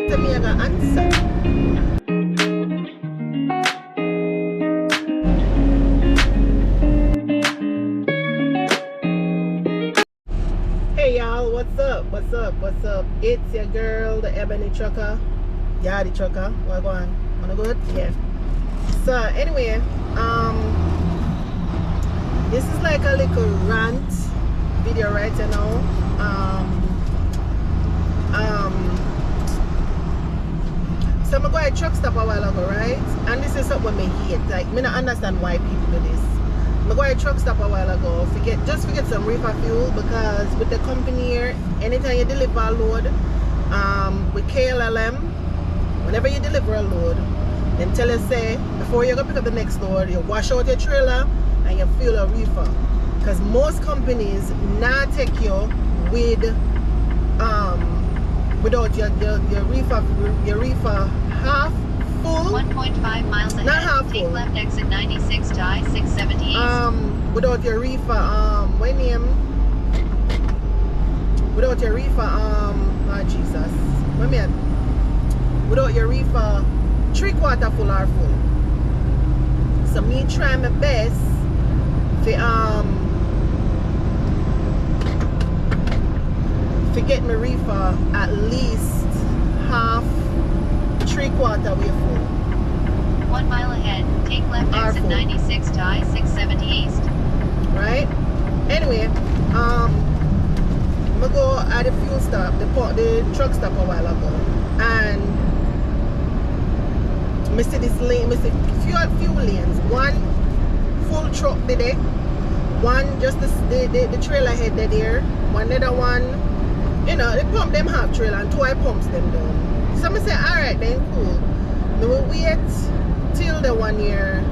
to me, I got answer. Hey y'all, what's up? What's up? What's up? It's your girl, the Ebony Trucker. Yeah, the trucker. What going? Wanna good? Yeah. So anyway, this is like a little rant video right now. So I'm going to truck stop a while ago, right? And this is something I hate. Like, I don't understand why people do this. I'm going to truck stop a while ago. Just forget some reefer fuel, because with the company here, anytime you deliver a load, with KLLM, whenever you deliver a load, then tell us, say, before you go pick up the next load, you wash out your trailer and you fuel a reefer. Because most companies not take you with without your reefer half full. 1.5 miles ahead. Not half Take full. left exit 96 to I-670 east. Without your reefer what name? Without your reefer oh Jesus. What mean? Without your reefer 3/4 full or full. So me try my best to get my reefer at least half 3/4 way full. 1 mile ahead. Take left exit 96 to I-670 east. Right? Anyway, I'm gonna go at the fuel stop, the truck stop a while ago, and I see this lane, I see few lanes. One full truck there, one just the trailer head there, one other one, you know, they pump them half trailer and two I pumps them down. So I say, alright then, cool. We will wait till the 1 year.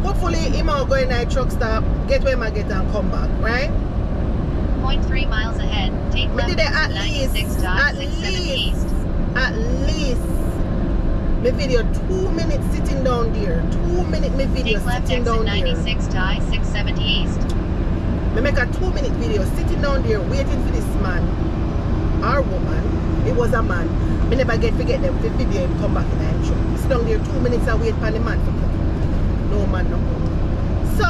Hopefully he might go in that truck stop, get where I get and come back, right? 0.3 miles ahead. Take left did it exit 96 to I-670 east. At least my video 2 minutes sitting down there. 2 minute my video Take left sitting exit down 96 to I-670 east. there. I make a 2 minute video sitting down there waiting for this man or woman. It was a man. I never forget them the video him come back in the intro. Sit down there 2 minutes and wait for the man to come. No man no more. So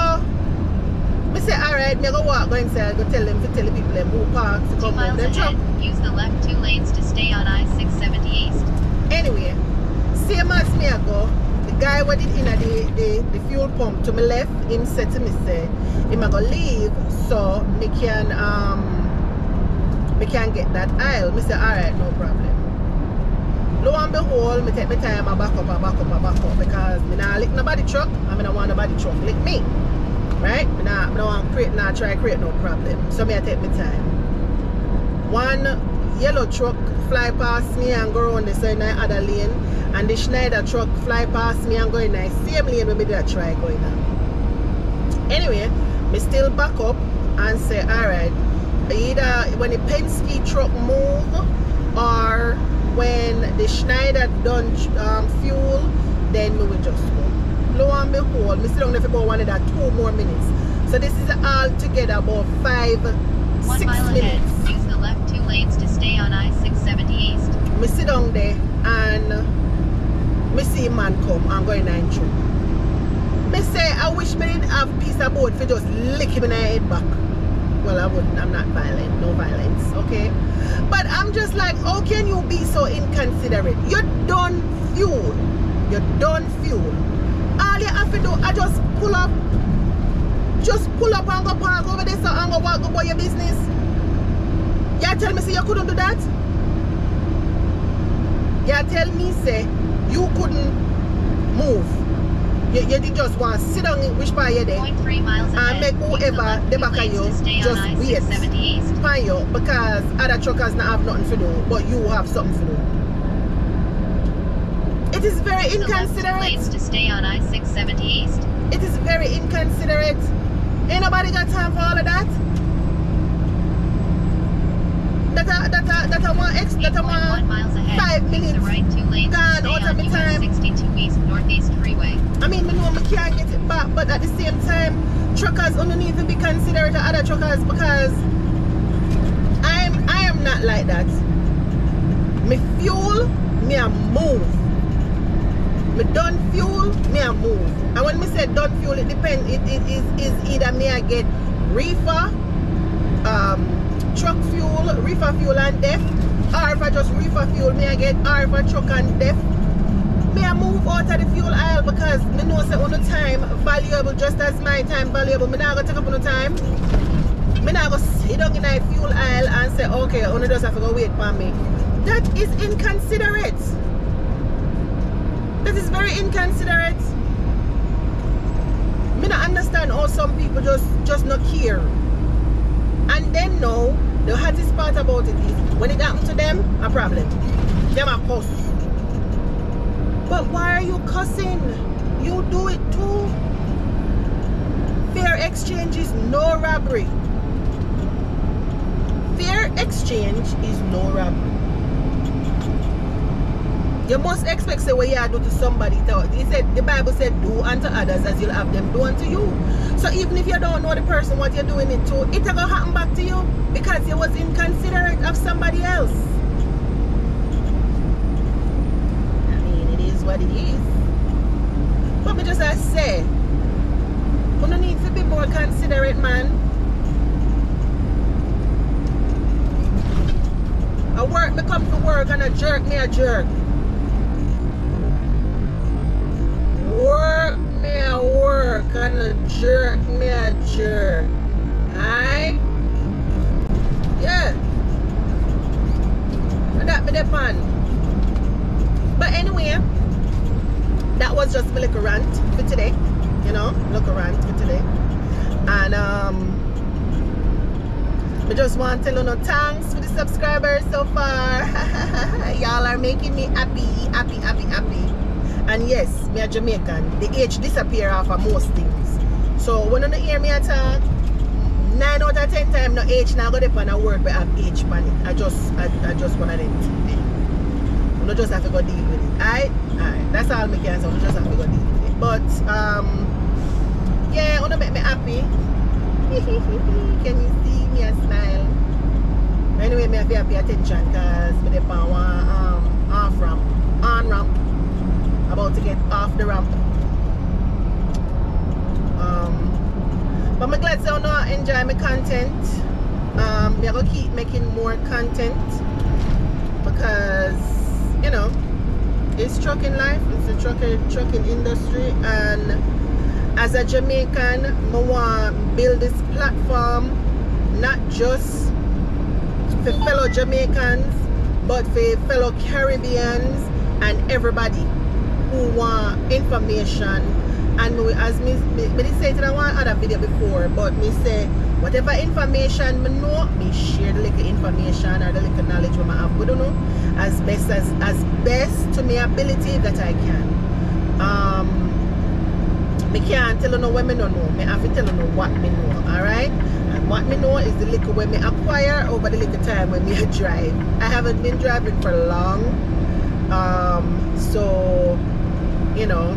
I say alright, I go walk go inside, go tell them to tell the people them who park to 2 come miles home them truck. ahead. Use the left 2 lanes to stay on I-670 east. Anyway, same as me I go, the guy what did in the fuel pump to my left, him said to me say, him I go leave so me can get that aisle. Me say alright, no problem. Lo and behold, me take my time, I back up because me not lick nobody truck and me not want nobody truck lick me. Right? Me not want try create no problem. So me I take my time. One yellow truck fly past me and go around the side other lane, and the Schneider truck fly past me and go in the same lane where me did try going on. Anyway, me still back up and say alright, either when the Penske truck move or when the Schneider done fuel, then we will just go. Lo and behold, me sit down there for about 1 or 2 more minutes. So this is all together about 5-6 1 mile minutes. ahead. Use the left 2 lanes to stay on I-670 east. Me sit down there and me see a man come and go in the intro. Me say I wish me didn't have a piece of board for just lick him in the head back. Well, I wouldn't. I'm not violent. No violence. Okay? But I'm just like, how can you be so inconsiderate? You're done fuel. You're done fuel. All you have to do, I just pull up. Just pull up and go park over there so and go walk about your business. You tell me say you couldn't do that? You tell me say you couldn't move. You did just want to sit down in which part you're there 0.3 miles and ahead. make whoever the back of you just wait for you because other truckers not have nothing to do, but you have something to do. It is very inconsiderate. Lanes to stay on I-670 east. It is very inconsiderate. Ain't nobody got time for all of that. That I want extra. That I want 1 miles ahead. 5 minutes. Use the right 2 lanes gone to stay out of on my time. US 62 East Northeast Freeway. I mean, I know I can't get it back, but at the same time, truckers only need to be considerate of other truckers because I am not like that. Me fuel, me a move. Me done fuel, me a move. And when me say done fuel, it depends. It is either me I get reefer, truck fuel, reefer fuel and def, or if I just reefer fuel, me I get or if I truck and def. Me I move out of the fuel aisle because me know say on the time valuable just as my time valuable. Me not gonna take up on the time. Me not gonna sit down in the fuel aisle and say, okay, only just have to go wait for me. That is inconsiderate. That is very inconsiderate. Me not understand how some people just not care. And then no, the hottest part about it is when it happens to them, a problem. Them a cuss. But why are you cussing? You do it too. Fair exchange is no robbery. Fair exchange is no robbery. You must expect say what you do to somebody. He said the Bible said do unto others as you'll have them do unto you. So even if you don't know the person what you're doing it to, it's gonna happen back to you because you was inconsiderate of somebody else. I mean, it is what it is. But me just as say, you don't need to be more considerate, man. I work, me come to work and a jerk me a jerk. Work me a work and a jerk me a jerk. Alright? Yeah. So that be the fun. But anyway, that was just my little rant for today. You know, little rant for today. And I just want to tell you no thanks for the subscribers so far. Y'all are making me happy. And yes, me a Jamaican. The H disappear off of most things. So when you hear me talk, 9 out of 10 times no H now go depend on a word but have H on it. I just one of them. You just have to go deal with it. Alright? That's all me can say. You just have to go deal with it. But yeah, you make me happy. Can you see me a smile? Anyway, me have to pay attention because me dey on one on ramp, about to get off the ramp. But I'm glad so now enjoy my content. Me gonna keep making more content because you know it's trucking life. It's a trucking industry and. As a Jamaican, I want to build this platform not just for fellow Jamaicans, but for fellow Caribbeans and everybody who want information. And as me say it in one other video before, but me say whatever information I know, me share the little information or the little knowledge what I have. We don't know as best to my ability that I can. Me can't tell you no what me don't know. Me have to tell you what me know, alright? And what me know is the liquor when me acquire over the little time when me drive. I haven't been driving for long. So you know,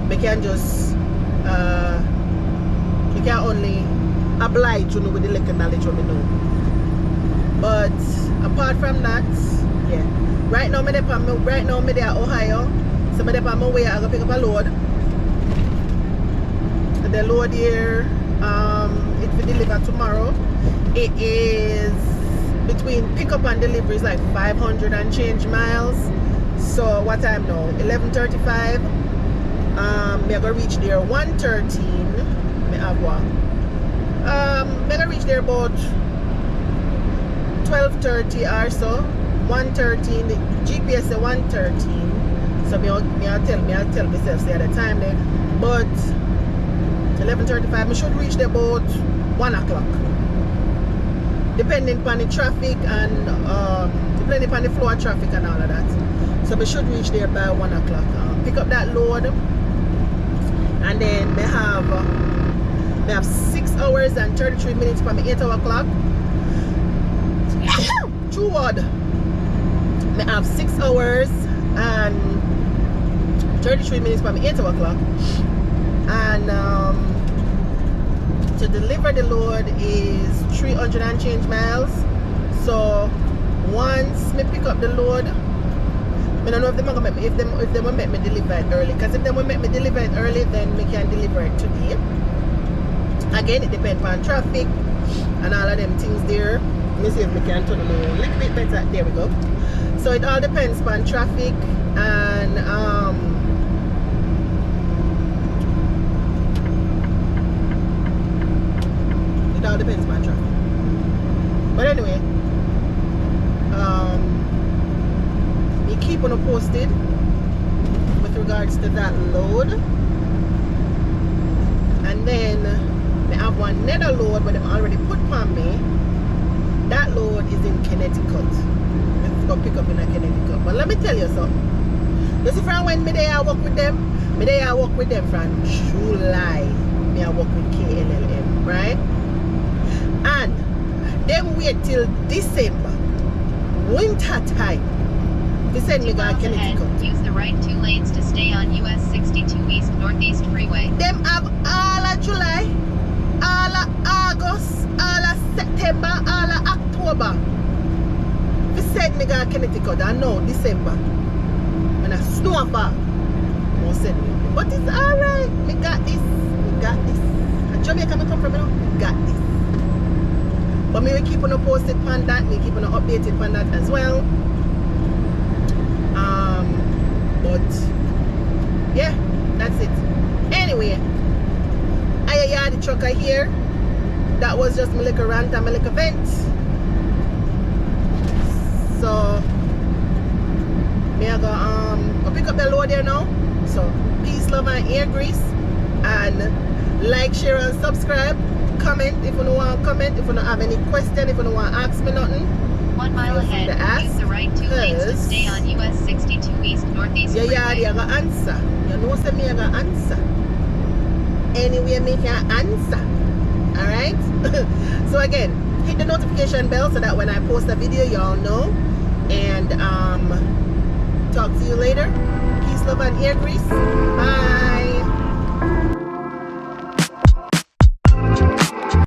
me can just me can only oblige you know with the liquor knowledge what me know. But apart from that, yeah. Right now me there at Ohio. So me there on my way I go pick up a load. The load here, it will deliver tomorrow. It is between pickup and delivery is like 500 and change miles. So what time now? 11:35. Me gonna reach there 1:13. Me have what? Me gonna reach there about 12:30 or so. 1:13. The GPS is 1:13. So I'll tell myself say at the time there, but 11:35, I should reach there about 1 o'clock. Depending upon the traffic and depending upon the flow of traffic and all of that. So I should reach there by 1 o'clock. Pick up that load. And then they have 6 hours and 33 minutes from 8 o'clock. True word. They have 6 hours and 33 minutes from 8 o'clock. And to deliver the load is 300 and change miles. So once me pick up the load, I don't know if they will make me, if they will make me deliver it early. Because if they will make me deliver it early, then we can deliver it today. Again, it depends on traffic and all of them things there. Let me see if we can turn them a little bit better. There we go. So it all depends on traffic and it all depends on traffic. But anyway, we keep on posted with regards to that load. And then they have one another load where they already put on me. That load is in Connecticut. Let's go pick up in Connecticut. But let me tell you something. You see, from when I work with them from July. I work with KLLM, right? And then wait till December, winter time. They send me to Connecticut. Use the right 2 lanes to stay on US 62 East Northeast Freeway. Them have all of July, all of August, all of September, all of October. They send me to Connecticut. I know December. When I snow fall, they send me. But it's alright. We got this. We got this. And Jamaica me come from, you know? We got this. But me will keep on posted on that. We keep on updated on that as well. But yeah, that's it. Anyway, I had the trucker here. That was just my little rant and my little vent. So me I go pick up the load there now. So peace, love and air grease. And like, share and subscribe. Comment if you don't want to comment, if you don't have any question, if you don't want to ask me nothing. 1 mile ahead, use the right 2 lanes to stay on US 62 East Northeast Freeway. Yeah, I got answer. You know say me I got answer. Anyway, me can answer. Alright? So again, hit the notification bell so that when I post a video, y'all know. And talk to you later. Peace, love and air grease. Bye.